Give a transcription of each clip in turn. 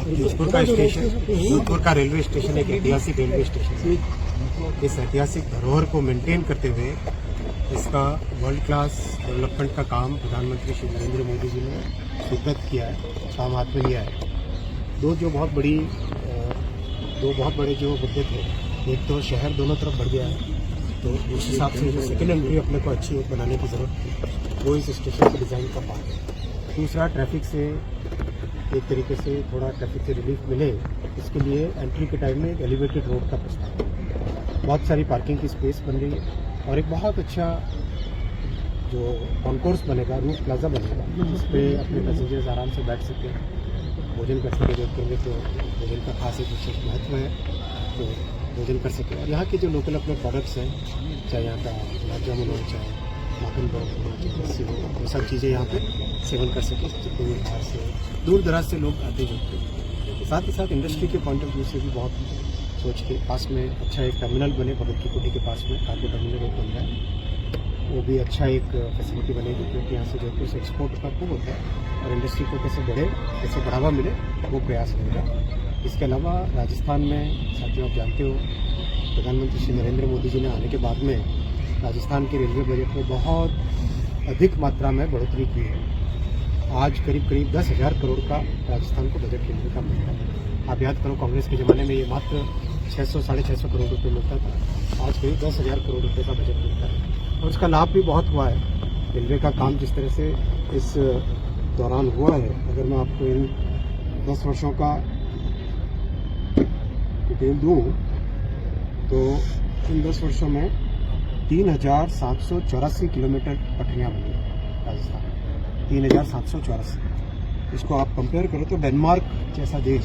जोधपुर का स्टेशन, जोधपुर का railway station एक ऐतिहासिक रेलवे स्टेशन है। इस ऐतिहासिक धरोहर को मेंटेन करते हुए इसका वर्ल्ड क्लास डेवलपमेंट का काम प्रधानमंत्री श्री नरेंद्र मोदी जी ने स्वीकृत किया है, काम हाथ में लिया है। दो बहुत बड़े जो मुद्दे थे, एक तो शहर दोनों तरफ बढ़ गया है, तो उस हिसाब से जो सेकेंड एंट्री अपने को अच्छी बनाने की ज़रूरत थी, वो इस स्टेशन के डिज़ाइन का पार्ट है। दूसरा, ट्रैफिक से एक तरीके से थोड़ा ट्रैफिक से रिलीफ मिले, इसके लिए एंट्री के टाइम में एक एलिवेटेड रोड का प्रस्ताव है। बहुत सारी पार्किंग की स्पेस बन रही है और एक बहुत अच्छा जो कॉन्कोर्स बनेगा, रूफ प्लाजा बनेगा, जिस पे अपने पैसेंजर्स आराम से बैठ सकते हैं, भोजन कर सके। जोधपुर में तो भोजन का खास एक विशेष महत्व है, तो भोजन कर सके। और यहाँ के जो लोकल अपने प्रोडक्ट्स हैं, चाहे यहाँ का गुलाब जामुन हो, चाहे माखन बर्फ हो, चाहे लस्सी हो, वो सब चीज़ें यहाँ पे सेवन कर सके। दूर दराज से लोग आते जोधपुर। साथ ही साथ इंडस्ट्री के पॉइंट ऑफ व्यू से भी बहुत सोच के पास में अच्छा एक टर्मिनल बने, भगत की कोठी के पास में कार्गो टर्मिनल एक बन रहा है, वो भी अच्छा एक फैसिलिटी बनेगी, क्योंकि यहाँ से जोधपुर से एक्सपोर्ट का खूब होता है और इंडस्ट्री को कैसे बढ़े, कैसे बढ़ावा मिले, वो प्रयास रहेगा। इसके अलावा राजस्थान में साथियों आप जानते हो, प्रधानमंत्री श्री नरेंद्र मोदी जी ने आने के बाद में राजस्थान के रेलवे बजट में बहुत अधिक मात्रा में बढ़ोतरी की है। आज करीब 10,000 करोड़ का राजस्थान को बजट रेलवे का मिलता है। आप याद करो, कांग्रेस के ज़माने में ये मात्र 600-650 करोड़ रुपये मिलता था, आज करीब 10,000 करोड़ रुपये का बजट मिलता है और उसका लाभ भी बहुत हुआ है। रेलवे का काम जिस तरह से इस दौरान हुआ है, अगर मैं आपको इन 10 वर्षों का डिटेल दूँ तो इन 10 वर्षों में 3,784 किलोमीटर पटरियाँ बनी राजस्थान में, 3,784। इसको आप कंपेयर करो तो डेनमार्क जैसा देश,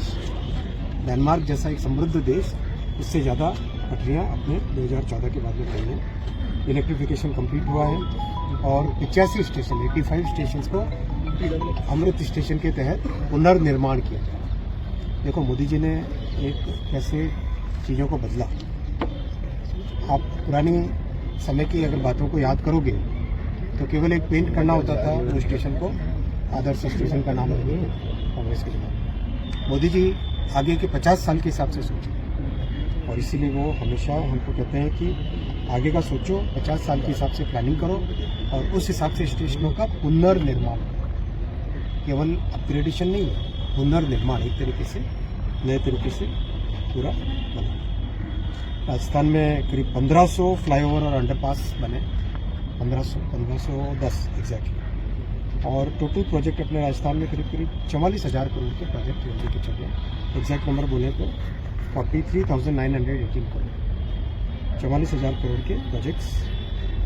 डेनमार्क जैसा एक समृद्ध देश, उससे ज़्यादा पटरियाँ अपने 2014 के बाद में बनी हैं। इलेक्ट्रिफिकेशन कंप्लीट हुआ है और 85 स्टेशन, 85 स्टेशन को अमृत स्टेशन के तहत पुनर्निर्माण किया जाए। देखो, मोदी जी ने एक कैसे चीज़ों को बदला। आप पुरानी समय की अगर बातों को याद करोगे तो केवल एक पेंट करना होता था, वो स्टेशन को आदर्श स्टेशन का नाम रखे कांग्रेस के जमाने। मोदी जी आगे के 50 साल के हिसाब से सोचे और इसीलिए वो हमेशा हमको कहते हैं कि आगे का सोचो, 50 साल के हिसाब से प्लानिंग करो और उस हिसाब से स्टेशनों का पुनर्निर्माण करो। केवल अपग्रेडेशन नहीं है, पुनर्निर्माण, एक तरीके से नए तरीके से पूरा बना। राजस्थान में करीब 1500 फ्लाईओवर और अंडरपास बने, 1510 एग्जैक्टली। और टोटल प्रोजेक्ट अपने राजस्थान में करीब 44,000 करोड़ के प्रोजेक्ट रेलवे के चल रहे हैं। एग्जैक्ट नंबर बोले तो 43,918 करोड़, 44,000 करोड़ के प्रोजेक्ट्स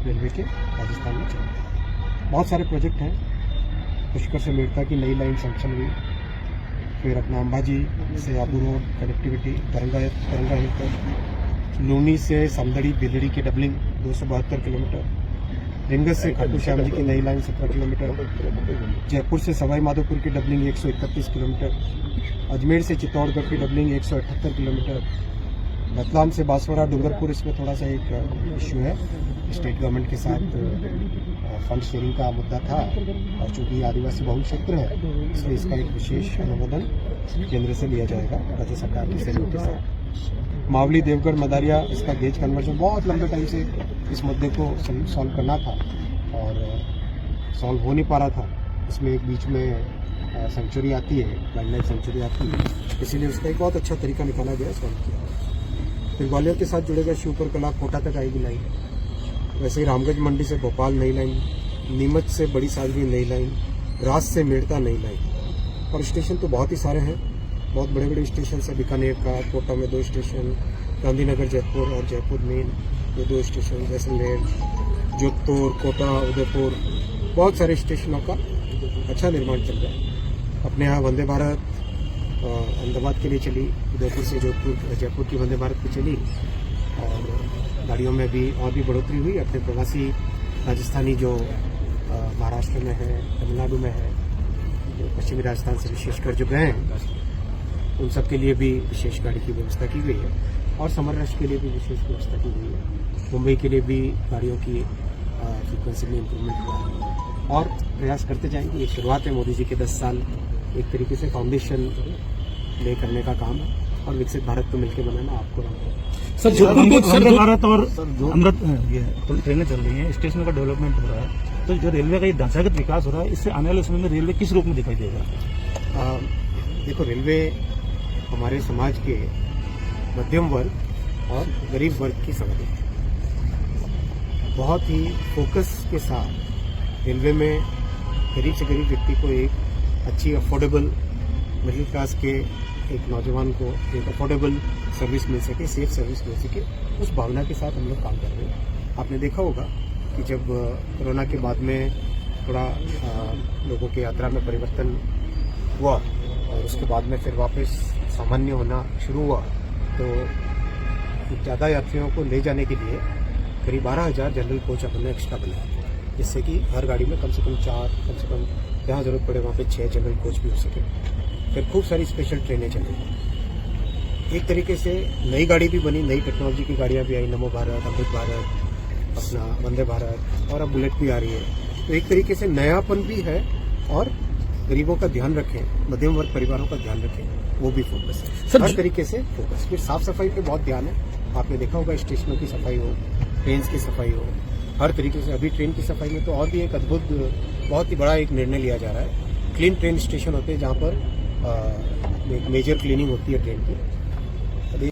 रेलवे के राजस्थान में चल रहे हैं। बहुत सारे प्रोजेक्ट हैं। पुष्कर से मेड़ता की नई लाइन सैंक्शन हुई, फिर अपना अंबाजी से आबू रोड कनेक्टिविटी, तरंगा हिल तक, लूनी से समदड़ी बिलड़ी की डबलिंग 272 किलोमीटर, रिंगस से खाटू श्याम जी की नई लाइन 17 किलोमीटर, जयपुर से सवाई माधोपुर की डबलिंग 131 किलोमीटर, अजमेर से चित्तौड़गढ़ की डबलिंग 178 किलोमीटर, रतलाम से बांसवाड़ा डूंगरपुर, इसमें थोड़ा सा एक इश्यू है, स्टेट गवर्नमेंट के साथ फंड शेयरिंग का मुद्दा था और चूंकि आदिवासी बहुल क्षेत्र है, इसलिए इसका एक विशेष अनुमोदन केंद्र से लिया जाएगा राज्य सरकार की सहयोग के साथ। मावली देवगढ़ मदारिया, इसका गेज कन्वर्जन बहुत लंबे टाइम से इस मुद्दे को सॉल्व करना था और सॉल्व हो नहीं पा रहा था। इसमें एक बीच में सेंचुरी आती है, वाइल्ड लाइफ सेंचुरी आती है, इसीलिए उसका एक बहुत अच्छा तरीका निकाला गया, सॉल्व किया। फिर ग्वालियर के साथ जुड़ेगा शिवपुर कला, कोटा तक आएगी लाइन। वैसे ही रामगंज मंडी से भोपाल नई लाइन, नीमच से बड़ी सादगी नई लाइन, रास से मेड़ता नई लाइन। और स्टेशन तो बहुत ही सारे हैं, बहुत बड़े बड़े स्टेशन है। बीकानेर का, कोटा में 2 स्टेशन, गांधीनगर जयपुर और जयपुर मेन ये 2 स्टेशन, जैसलमेर, जोधपुर, कोटा, उदयपुर, बहुत सारे स्टेशनों का अच्छा निर्माण चल रहा है। अपने यहाँ वंदे भारत अहमदाबाद के लिए चली, उदयपुर से जोधपुर जयपुर की वंदे भारत भी चली और गाड़ियों में भी और भी बढ़ोतरी हुई। अपने प्रवासी राजस्थानी जो महाराष्ट्र में है, तमिलनाडु में है, जो पश्चिमी राजस्थान से विशेषकर जो गए हैं, उन सब के लिए भी विशेष गाड़ी की व्यवस्था की गई है और समर रश के लिए भी विशेष व्यवस्था की गई है। मुंबई के लिए भी गाड़ियों की फ्रीक्वेंसी में इम्प्रूवमेंट हुआ है और प्रयास करते जाएंगे। ये शुरुआत है मोदी जी के 10 साल, एक तरीके से फाउंडेशन ले करने का काम है और विकसित भारत को मिलकर बनाना आपको सर जोधपुर को वंदे भारत और अमृत ये ट्रेनें चल रही हैं, स्टेशनों का डेवलपमेंट हो रहा है, तो जो रेलवे का ये ढांचागत विकास हो रहा है, इससे आने वाले समय में रेलवे किस रूप में दिखाई देगा? देखो, रेलवे हमारे समाज के मध्यम वर्ग और गरीब वर्ग की समझ है। बहुत ही फोकस के साथ रेलवे में गरीब से गरीब व्यक्ति को एक अच्छी अफोर्डेबल मिडिल क्लास के एक नौजवान को एक अफोर्डेबल सर्विस मिल सके, सेफ सर्विस मिल सके, उस भावना के साथ हम लोग काम कर रहे हैं। आपने देखा होगा कि जब कोरोना के बाद में थोड़ा लोगों की यात्रा में परिवर्तन हुआ और उसके बाद में फिर वापस सामान्य होना शुरू हुआ, तो ज़्यादा यात्रियों को ले जाने के लिए करीब 12,000 जनरल कोच अपन ने एक्स्ट्रा बनाया, जिससे कि हर गाड़ी में कम से कम 4, कम से कम जहाँ जरूरत पड़े वहाँ पे 6 जनरल कोच भी हो सके। फिर खूब सारी स्पेशल ट्रेनें चली। एक तरीके से नई गाड़ी भी बनी, नई टेक्नोलॉजी की गाड़ियाँ भी आई, नमो भारत, अमृत भारत, अपना वंदे भारत, और अब बुलेट भी आ रही है। तो एक तरीके से नयापन भी है और गरीबों का ध्यान रखें, मध्यम वर्ग परिवारों का ध्यान रखें, वो भी फोकस है। हर तरीके से फोकस। फिर साफ सफाई पे बहुत ध्यान है। आपने देखा होगा स्टेशनों की सफाई हो, ट्रेन की सफाई हो, हर तरीके से। अभी ट्रेन की सफाई में तो और भी एक अद्भुत, बहुत ही बड़ा एक निर्णय लिया जा रहा है। क्लीन ट्रेन स्टेशन होते हैं जहाँ पर एक मेजर क्लीनिंग होती है ट्रेन की,